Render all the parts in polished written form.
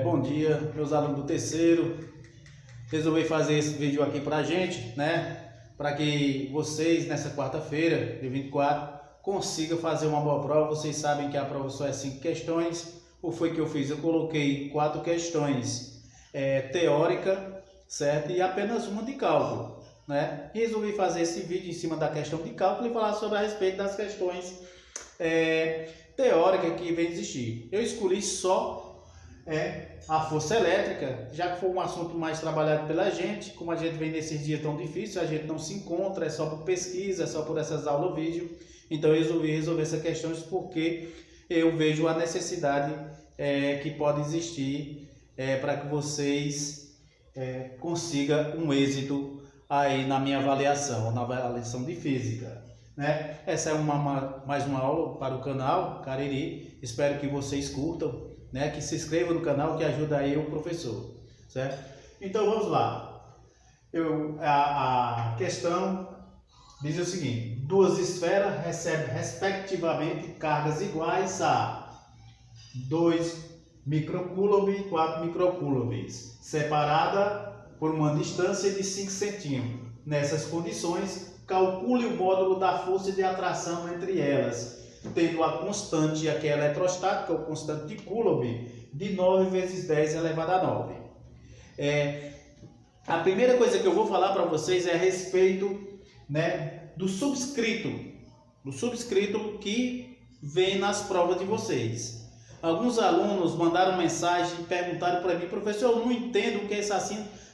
Bom dia, meus alunos do terceiro. Resolvi fazer esse vídeo aqui pra gente, para que vocês, nessa quarta-feira, dia 24, consigam fazer uma boa prova. Vocês sabem que a prova só é 5 questões. O que foi que eu fiz? Eu coloquei 4 questões teórica, certo? E apenas uma de cálculo, E resolvi fazer esse vídeo em cima da questão de cálculo e falar sobre a respeito das questões teóricas que vem existir. Eu escolhi só a força elétrica, já que foi um assunto mais trabalhado pela gente. Como a gente vem nesses dias tão difíceis, a gente não se encontra, é só por pesquisa, é só por essas aulas vídeo. Então eu resolvi resolver essas questões porque eu vejo a necessidade que pode existir para que vocês consigam um êxito aí na minha avaliação, na avaliação de física. Essa é mais uma aula para o canal Cariri. Espero que vocês curtam, que se inscrevam no canal, que ajuda aí o professor, certo? Então vamos lá. A questão diz o seguinte: duas esferas recebem respectivamente cargas iguais a 2 microcoulombs e 4 microcoulombs, separada por uma distância de 5 centímetros. Nessas condições, calcule o módulo da força de atração entre elas, tendo a constante aqui eletrostática, o constante de Coulomb, de 9 vezes 10 elevado a 9. A primeira coisa que eu vou falar para vocês é a respeito do subscrito que vem nas provas de vocês. Alguns alunos mandaram mensagem e perguntaram para mim: professor, eu não entendo o que é esse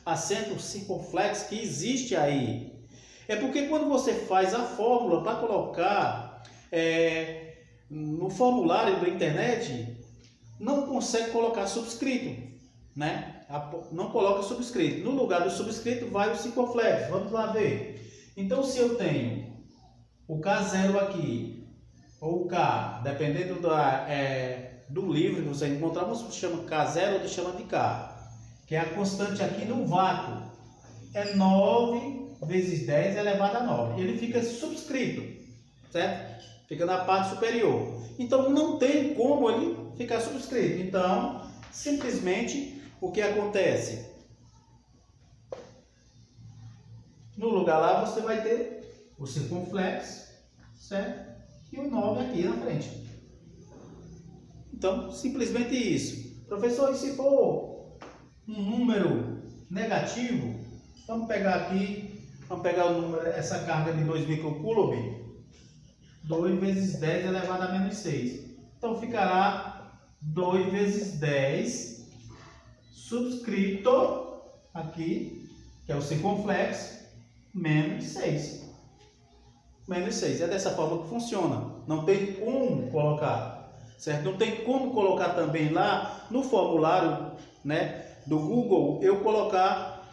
acento circunflexo que existe aí. É porque quando você faz a fórmula para colocar no formulário da internet, não consegue colocar subscrito, Não coloca subscrito. No lugar do subscrito vai o circunflexo. Vamos lá ver. Então, se eu tenho o K0 aqui, ou o K, dependendo do livro que você encontrar, você chama K0 ou chama de K, que é a constante aqui no vácuo, é 9 vezes 10 elevado a 9. Ele fica subscrito, certo? Fica na parte superior. Então não tem como ele ficar subscrito. Então, simplesmente, o que acontece? No lugar lá você vai ter o circunflexo, certo? E o 9 aqui na frente. Então, simplesmente isso. Professor, e se for um número negativo? Vamos pegar aqui, o número, essa carga de 2 microcoulomb. 2 vezes 10 elevado a menos 6. Então ficará 2 vezes 10 subscrito aqui, que é o circunflexo, menos 6. Menos 6. É dessa forma que funciona. Não tem como colocar, certo? Não tem como colocar também lá no formulário, do Google, eu colocar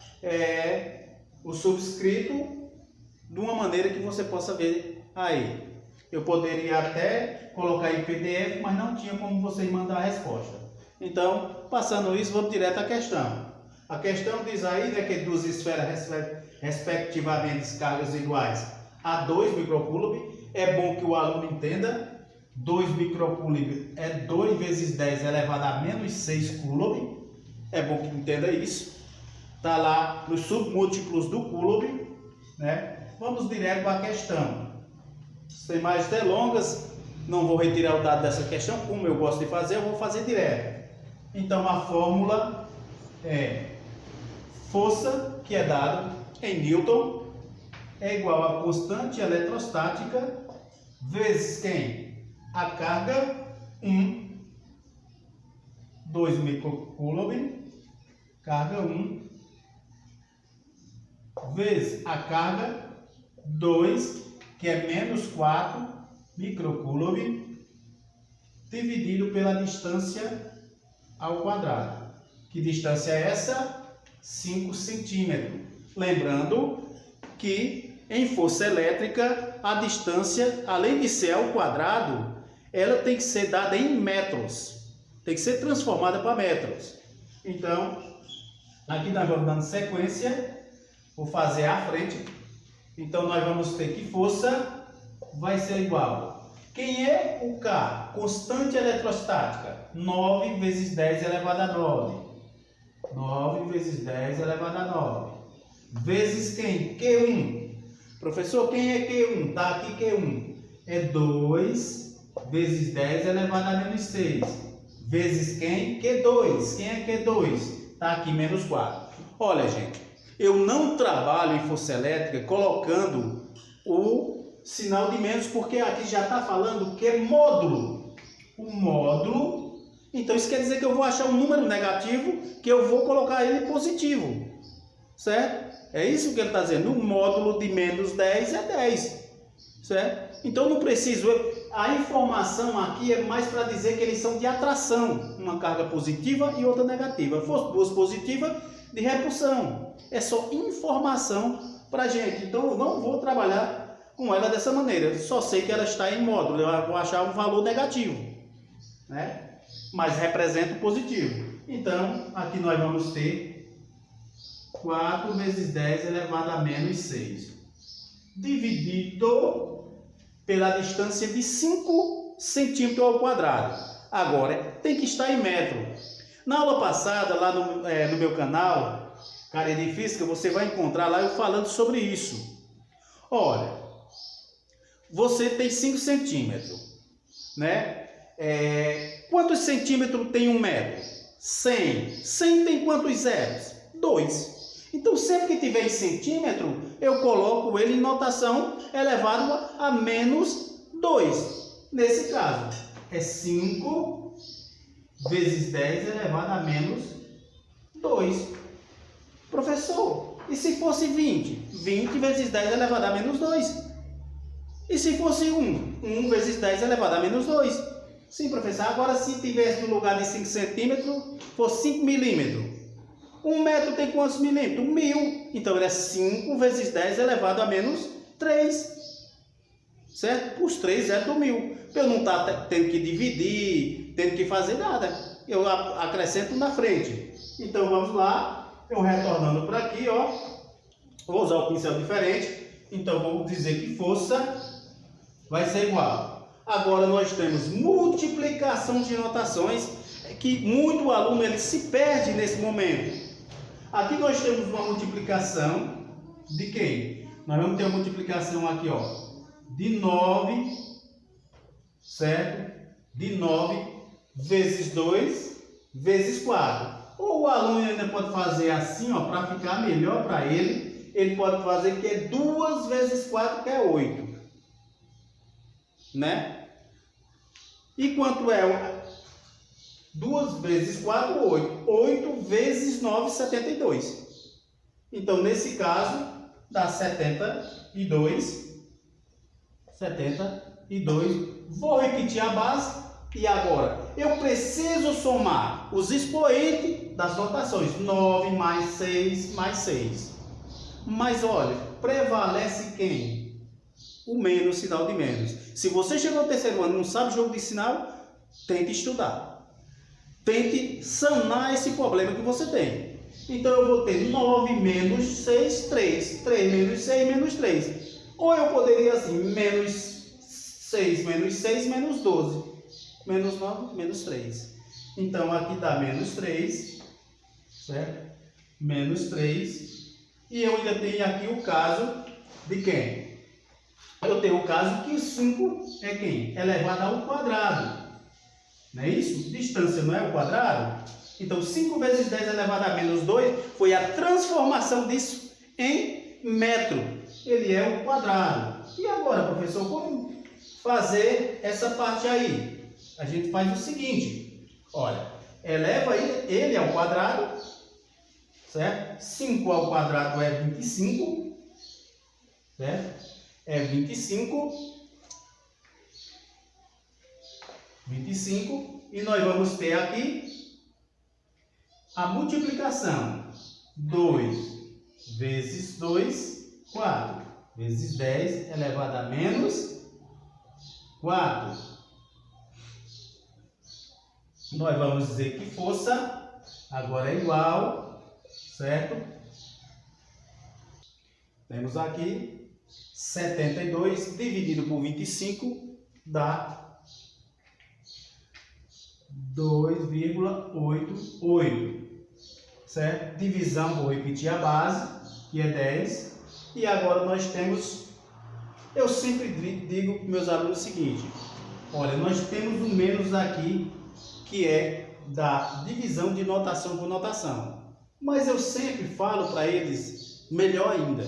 o subscrito de uma maneira que você possa ver aí. Eu poderia até colocar em PDF, mas não tinha como vocês mandar a resposta. Então, passando isso, vamos direto à questão. A questão diz aí que duas esferas respectivamente cargas iguais a 2 microcoulomb. É bom que o aluno entenda. 2 microcoulomb é 2 vezes 10 elevado a menos 6 coulomb. É bom que entenda isso. Está lá nos submúltiplos do coulomb, Vamos direto à questão. Sem mais delongas, não vou retirar o dado dessa questão, como eu gosto de fazer, eu vou fazer direto. Então a fórmula é força, que é dado em Newton, é igual a constante eletrostática vezes quem? A carga 2 microcoulomb, carga 1, vezes a carga 2, que é menos 4 microcoulomb, dividido pela distância ao quadrado. Que distância é essa? 5 centímetros. Lembrando que em força elétrica, a distância, além de ser ao quadrado, ela tem que ser dada em metros. Tem que ser transformada para metros. Então, aqui nós vamos dando sequência. Vou fazer à frente. Então, nós vamos ter que força vai ser igual Quem é o K? Constante eletrostática. 9 vezes 10 elevado a 9. 9 vezes 10 elevado a 9. Vezes quem? Q1. Professor, quem é Q1? Está aqui Q1. É 2 vezes 10 elevado a menos 6. Vezes quem? Q2. Quem é Q2? Está aqui menos 4. Olha, gente, eu não trabalho em força elétrica colocando o sinal de menos, porque aqui já está falando que é módulo. O módulo, então isso quer dizer que eu vou achar um número negativo, que eu vou colocar ele positivo. Certo? É isso que ele está dizendo. O módulo de menos 10 é 10. Certo? Então não preciso. A informação aqui é mais para dizer que eles são de atração. Uma carga positiva e outra negativa. Se fosse duas positivas, de repulsão. É só informação para a gente. Então eu não vou trabalhar com ela dessa maneira. Eu só sei que ela está em módulo. Eu vou achar um valor negativo, né? Mas representa o positivo. Então aqui nós vamos ter 4 vezes 10 elevado a menos 6. Dividido pela distância de 5 centímetros ao quadrado. Agora, tem que estar em metro. Na aula passada, lá no meu canal, Carinha de Física, você vai encontrar lá eu falando sobre isso. Olha, você tem 5 centímetros, né? Quantos centímetros tem 1 metro? 100. 100 tem quantos zeros? 2. Então, sempre que tiver em centímetro, eu coloco ele em notação elevado a menos 2. Nesse caso, é 5 vezes 10 elevado a menos 2. Professor, e se fosse 20? 20 vezes 10 elevado a menos 2. E se fosse 1? 1 vezes 10 elevado a menos 2. Sim, professor. Agora, se tivesse no lugar de 5 centímetros, fosse 5 milímetros. 1 metro tem quantos milímetros? 1000. Então, ele é 5 vezes 10 elevado a menos 3. Certo? Os 3 é do 1000. Eu não estou tendo que dividir, tendo que fazer nada. Eu acrescento na frente. Então, vamos lá. Eu retornando para aqui, ó. Vou usar o pincel diferente. Então, vou dizer que força vai ser igual. Agora, nós temos multiplicação de notações, que muito aluno ele se perde nesse momento. Aqui nós temos uma multiplicação de quem? Nós vamos ter uma multiplicação aqui, ó, de 9, certo? De 9 vezes 2 vezes 4. Ou o aluno ainda pode fazer assim, ó, para ficar melhor para ele. Ele pode fazer que é 2 vezes 4, que é 8. Né? E quanto é 2 vezes 4, 8. 8 vezes 9, 72. Então, nesse caso, dá 72. 72. Vou repetir a base. E agora, eu preciso somar os expoentes das notações. 9 mais 6 mais 6. Mas, olha, prevalece quem? O menos, sinal de menos. Se você chegou ao terceiro ano e não sabe jogo de sinal, tente estudar. Tente sanar esse problema que você tem. Então, eu vou ter 9 menos 6, 3. 3 menos 6, menos 3. Ou eu poderia assim, menos 6, menos 6, menos 12. Menos 9, menos 3. Então, aqui está menos 3. Certo? Menos 3. E eu ainda tenho aqui o caso de quem? Eu tenho o caso que 5 é quem? Elevado ao quadrado. Não é isso? Distância não é o quadrado? Então, 5 vezes 10 elevado a menos 2 foi a transformação disso em metro. Ele é o quadrado. E agora, professor, como fazer essa parte aí? A gente faz o seguinte. Olha, eleva ele ao quadrado. Certo? 5 ao quadrado é 25. Certo? É 25. 25. E nós vamos ter aqui a multiplicação. 2 vezes 2, 4. Vezes 10 elevado a menos 4. Nós vamos dizer que força agora é igual, certo? Temos aqui 72 dividido por 25 dá 2,88, certo? Divisão, vou repetir a base, que é 10. E agora nós temos, eu sempre digo para meus alunos o seguinte: olha, nós temos um menos aqui, que é da divisão de notação por notação. Mas eu sempre falo para eles, melhor ainda,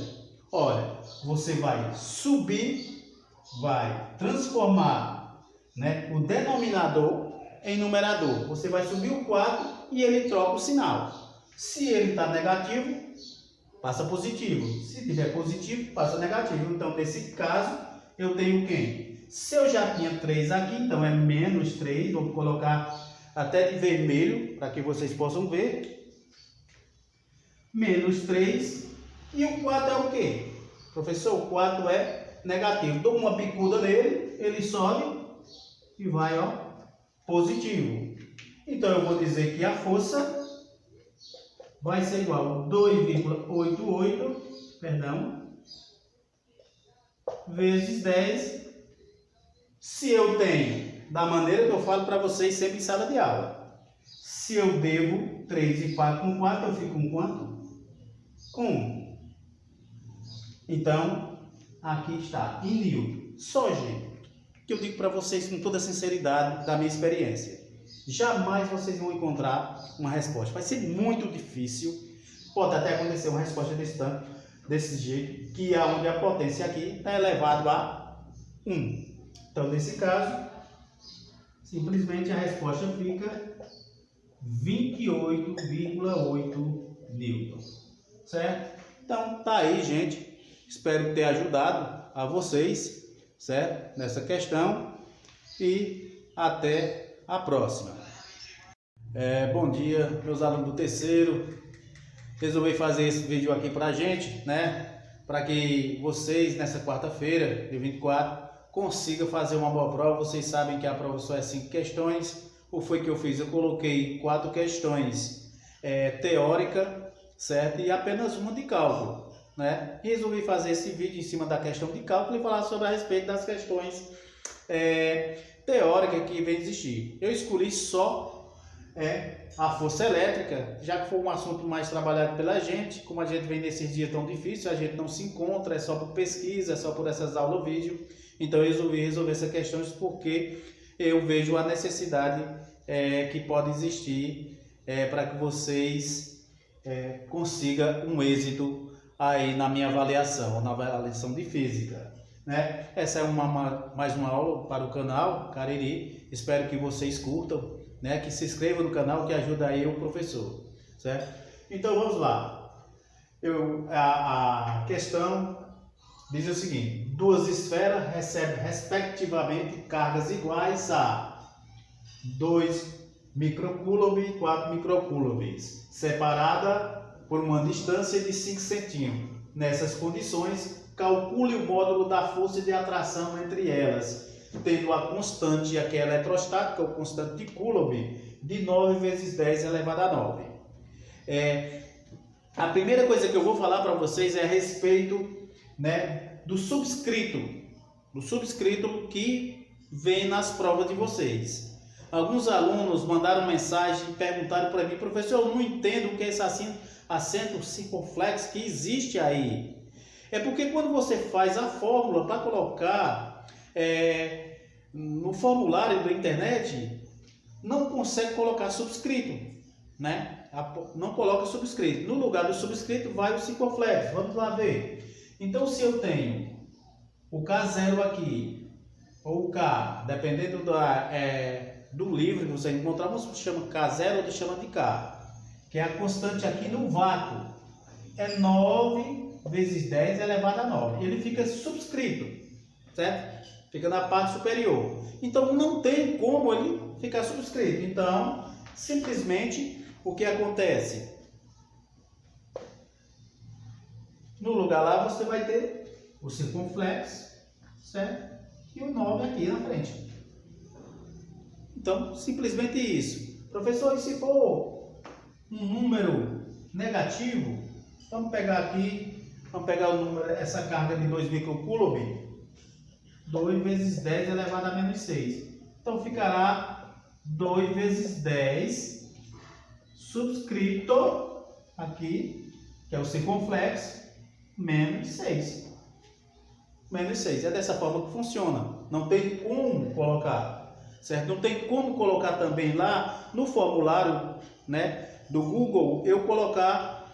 olha, você vai subir, vai transformar, né, o denominador em numerador. Você vai subir o 4 e ele troca o sinal. Se ele está negativo, passa positivo. Se tiver positivo, passa negativo. Então, nesse caso, eu tenho quem? Se eu já tinha 3 aqui, então é menos 3. Vou colocar até de vermelho, para que vocês possam ver. Menos 3. E o 4 é o quê? Professor, o 4 é negativo. Dou uma bicuda nele, ele sobe e vai, ó, positivo. Então, eu vou dizer que a força vai ser igual a 2,88, vezes 10. Se eu tenho, da maneira que eu falo para vocês sempre em sala de aula, se eu devo 3 e 4 com 4, eu fico com quanto? Com 1. Então, aqui está, em Newton. Só, gente, que eu digo para vocês com toda a sinceridade da minha experiência. Jamais vocês vão encontrar uma resposta. Vai ser muito difícil. Pode até acontecer uma resposta desse jeito, que é onde a potência aqui está elevado a 1. Então, nesse caso, simplesmente a resposta fica 28,8 Newton. Certo? Então, tá aí, gente. Espero ter ajudado a vocês, certo? Nessa questão. E até a próxima. Bom dia, meus alunos do terceiro. Resolvi fazer esse vídeo aqui pra gente, né? Para que vocês, nessa quarta-feira, dia 24, consigam fazer uma boa prova. Vocês sabem que a prova só é 5 questões. O foi que eu fiz? Eu coloquei 4 questões teórica, certo? E apenas uma de cálculo, né? Resolvi fazer esse vídeo em cima da questão de cálculo e falar sobre a respeito das questões teórica que vem existir. Eu escolhi só a força elétrica, já que foi um assunto mais trabalhado pela gente. Como a gente vem nesses dias tão difíceis, a gente não se encontra, é só por pesquisa, é só por essas aulas vídeo. Então eu resolvi resolver essas questões porque eu vejo a necessidade que pode existir para que vocês consigam um êxito aí na minha avaliação, na avaliação de física. Né? Essa é mais uma aula para o canal Cariri. Espero que vocês curtam, né? Que se inscrevam no canal, que ajuda aí o professor, certo? Então vamos lá. A questão diz o seguinte: duas esferas recebem respectivamente cargas iguais a 2 microcoulomb e 4 microcoulomb, separada por uma distância de 5 centímetros. Nessas condições, calcule o módulo da força de atração entre elas, tendo a constante aqui eletrostática, o constante de Coulomb, de 9 vezes 10 elevado a 9. A primeira coisa que eu vou falar para vocês é a respeito, né, do subscrito que vem nas provas de vocês. Alguns alunos mandaram mensagem e perguntaram para mim: professor, eu não entendo o que é esse acento circunflexo que existe aí. É porque quando você faz a fórmula para colocar no formulário da internet, não consegue colocar subscrito, né? Não coloca subscrito. No lugar do subscrito vai o circunflexo. Vamos lá ver. Então, se eu tenho o K0 aqui, ou o K, dependendo do livro que você encontrar, você chama K0 ou você chama de K, que é a constante aqui no vácuo, é 9 vezes 10 elevado a 9. Ele fica subscrito, certo? Fica na parte superior. Então, não tem como ele ficar subscrito. Então, simplesmente, o que acontece? No lugar lá, você vai ter o circunflexo, certo? E o 9 aqui na frente. Então, simplesmente isso. Professor, e se for um número negativo, vamos pegar aqui, vamos pegar o número, essa carga de 2 microcoulomb. 2 vezes 10 elevado a menos 6. Então ficará 2 vezes 10 subscrito aqui, que é o circunflexo, menos 6. Menos 6. É dessa forma que funciona. Não tem como colocar, certo? Não tem como colocar também lá no formulário, né, do Google, eu colocar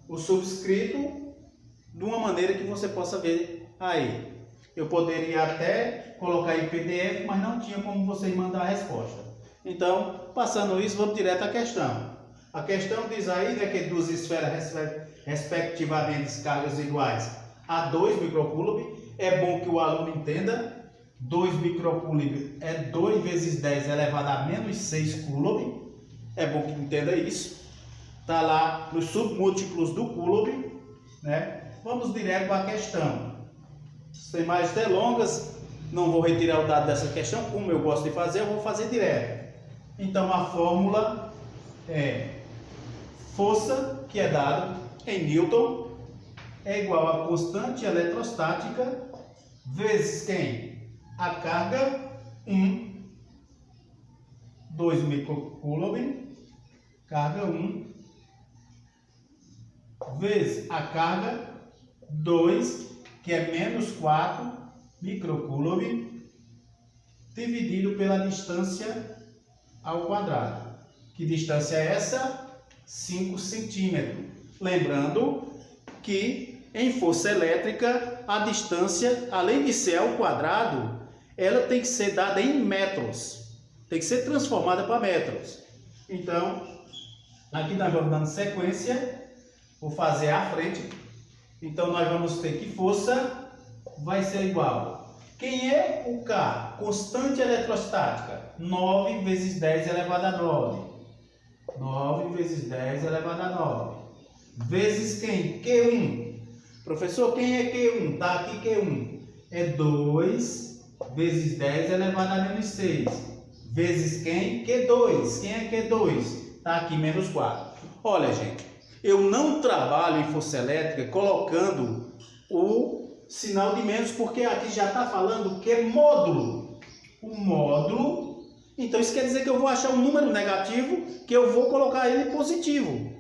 o subscrito de uma maneira que você possa ver aí. Eu poderia até colocar em PDF, mas não tinha como vocês mandar a resposta. Então, passando isso, vamos direto à questão. A questão diz aí, né, que duas esferas respectivamente cargas iguais a 2 microcoulomb. É bom que o aluno entenda. 2 microcoulomb é 2 vezes 10 elevado a menos 6 coulomb. É bom que entenda isso. Está lá nos submúltiplos do coulomb, né? Vamos direto à questão. Sem mais delongas, não vou retirar o dado dessa questão, como eu gosto de fazer, eu vou fazer direto. Então a fórmula é força, que é dado em Newton, é igual a constante eletrostática vezes quem? A carga 2 microcoulomb, carga vezes a carga 2, que é menos 4 microcoulomb, dividido pela distância ao quadrado. Que distância é essa? 5 centímetros. Lembrando que em força elétrica, a distância, além de ser ao quadrado, ela tem que ser dada em metros. Tem que ser transformada para metros. Então, aqui nós vamos dando sequência. Vou fazer à frente. Então, nós vamos ter que força vai ser igual. Quem é o K? Constante eletrostática. 9 vezes 10 elevado a 9. 9 vezes 10 elevado a 9. Vezes quem? Q1. Professor, quem é Q1? Está aqui Q1. É 2 vezes 10 elevado a menos 6. Vezes quem? Q2. Quem é Q2? Está aqui menos 4. Olha, gente, eu não trabalho em força elétrica colocando o sinal de menos, porque aqui já está falando que é módulo. O módulo, então isso quer dizer que eu vou achar um número negativo, que eu vou colocar ele positivo.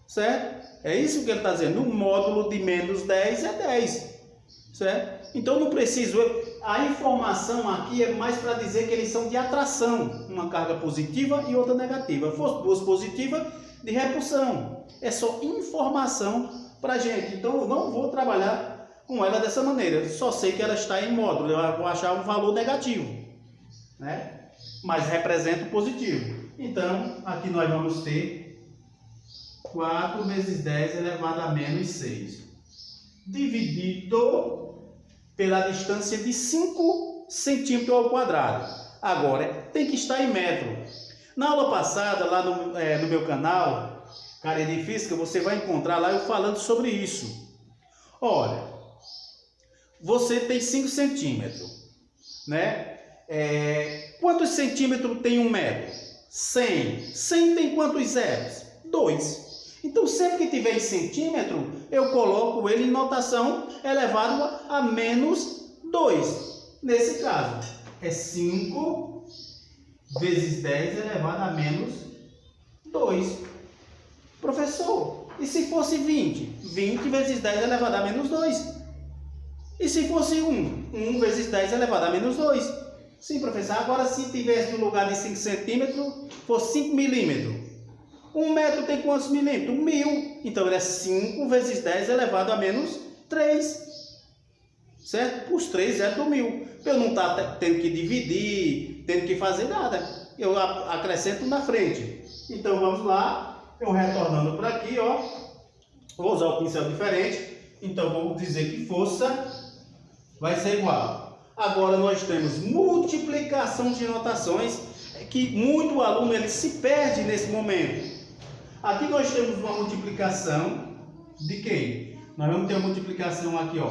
Certo? É isso que ele está dizendo. O módulo de menos 10 é 10. Certo? Então não preciso. A informação aqui é mais para dizer que eles são de atração. Uma carga positiva e outra negativa. Se fosse duas positivas, de repulsão. É só informação para a gente. Então eu não vou trabalhar com ela dessa maneira. Só sei que ela está em módulo. Eu vou achar um valor negativo, né? Mas representa o positivo. Então aqui nós vamos ter 4 vezes 10 elevado a menos 6, dividido pela distância de 5 centímetros ao quadrado. Agora, tem que estar em metro. Na aula passada, lá no meu canal, Cara de Física, você vai encontrar lá eu falando sobre isso. Olha, você tem 5 centímetros, né? Quantos centímetros tem 1 metro? 100. 100 tem quantos zeros? 2. Então, sempre que tiver em centímetro, eu coloco ele em notação elevado a menos 2. Nesse caso, é 5 vezes 10 elevado a menos 2. Professor, e se fosse 20? 20 vezes 10 elevado a menos 2. E se fosse 1? 1 vezes 10 elevado a menos 2. Sim, professor. Agora, se tivesse no lugar de 5 centímetros, fosse 5 milímetros. 1 metro tem quantos milímetros? 1000. Então, ele é 5 vezes 10 elevado a menos 3. Certo? Os 3 é do 1000. Eu não estou tendo que dividir, tendo que fazer nada. Eu acrescento na frente. Então, vamos lá. Eu retornando para aqui, ó. Vou usar o pincel diferente. Então, vou dizer que força vai ser igual. Agora, nós temos multiplicação de notações, que muito aluno ele se perde nesse momento. Aqui nós temos uma multiplicação de quem? Nós vamos ter uma multiplicação aqui, ó,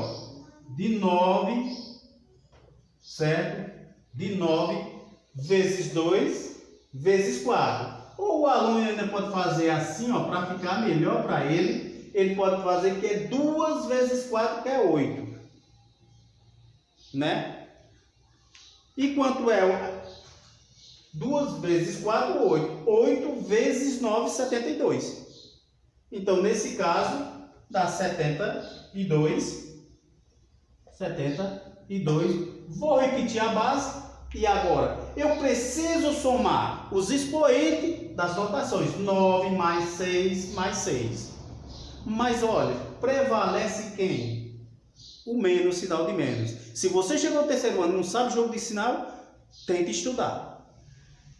de 9, certo? De 9 vezes 2 vezes 4. Ou o aluno ainda pode fazer assim, ó, para ficar melhor para ele. Ele pode fazer que é 2 vezes 4, que é 8. né? E quanto é 2 vezes 4, 8. 8 vezes 9, 72. Então, nesse caso, dá 72. 72. Vou repetir a base. E agora, eu preciso somar os expoentes das notações. 9 mais 6 mais 6. Mas, olha, prevalece quem? O menos, sinal de menos. Se você chegou ao terceiro ano e não sabe jogo de sinal, tente estudar.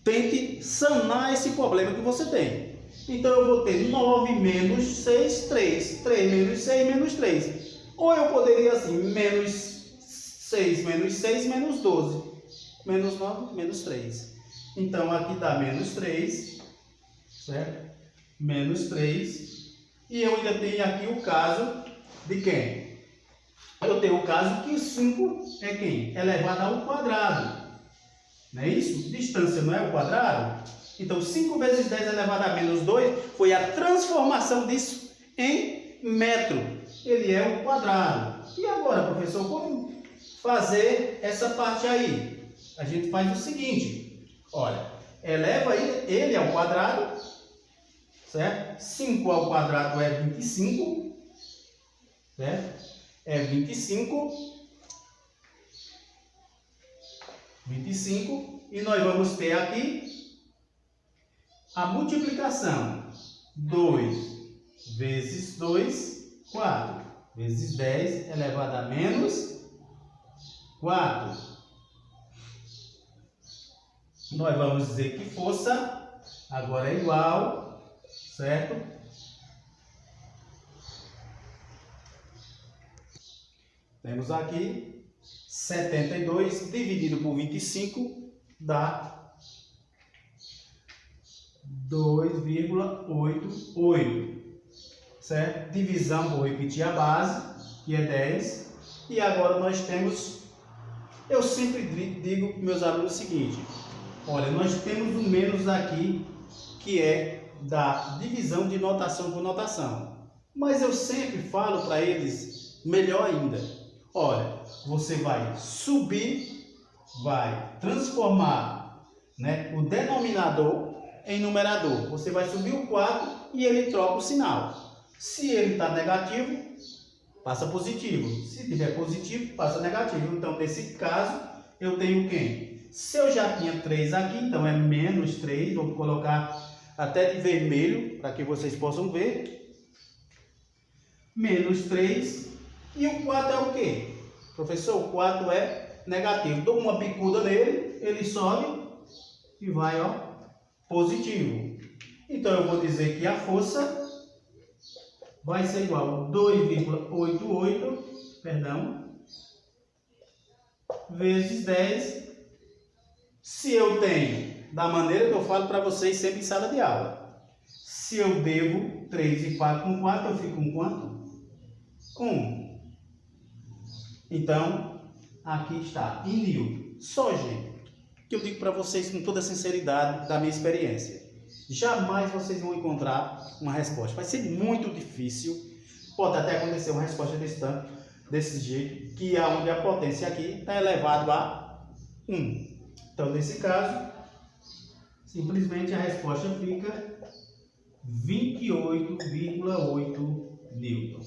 Tente sanar esse problema que você tem. Então, eu vou ter 9 menos 6, 3. 3 menos 6, menos 3. Ou eu poderia assim, menos 6, menos 6, menos 12. Menos 9, menos 3. Então, aqui dá menos 3. Certo? Menos 3. E eu ainda tenho aqui o caso de quem? Eu tenho o caso que 5 é quem? Elevado ao quadrado. Não é isso? Distância não é o quadrado? Então, 5 vezes 10 elevado a menos 2 foi a transformação disso em metro. Ele é o quadrado. E agora, professor, como fazer essa parte aí? A gente faz o seguinte. Olha, eleva ele ao quadrado, certo? 5 ao quadrado é 25, certo? É 25. 25. E nós vamos ter aqui a multiplicação. 2 vezes 2, 4. Vezes 10 elevado a menos 4. Nós vamos dizer que força agora é igual, certo? Temos aqui 72 dividido por 25 dá 2,88, certo? Divisão, vou repetir a base, que é 10. E agora nós temos, eu sempre digo para meus alunos o seguinte, olha, nós temos um menos aqui, que é da divisão de notação por notação. Mas eu sempre falo para eles, melhor ainda, olha, você vai subir, vai transformar, né, o denominador em numerador. Você vai subir o 4 e ele troca o sinal. Se ele está negativo, passa positivo. Se tiver positivo, passa negativo. Então, nesse caso, eu tenho quem? Se eu já tinha 3 aqui, então é menos 3. Vou colocar até de vermelho, para que vocês possam ver. Menos 3. E o 4 é o quê? Professor, o 4 é negativo. Dou uma bicuda nele, ele sobe e vai, ó, positivo. Então, eu vou dizer que a força vai ser igual a 2,88, vezes 10. Se eu tenho, da maneira que eu falo para vocês sempre em sala de aula, se eu devo 3 e 4 com 4, eu fico com quanto? Com 1. Então, aqui está, em Newton. Só, gente, que eu digo para vocês com toda a sinceridade da minha experiência. Jamais vocês vão encontrar uma resposta. Vai ser muito difícil. Pode até acontecer uma resposta desse jeito, que é onde a potência aqui está elevado a 1. Então, nesse caso, simplesmente a resposta fica 28,8 Newton.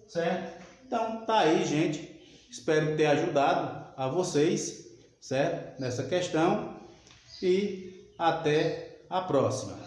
Certo? Então, tá aí, gente. Espero ter ajudado a vocês, certo? Nessa questão. E até a próxima.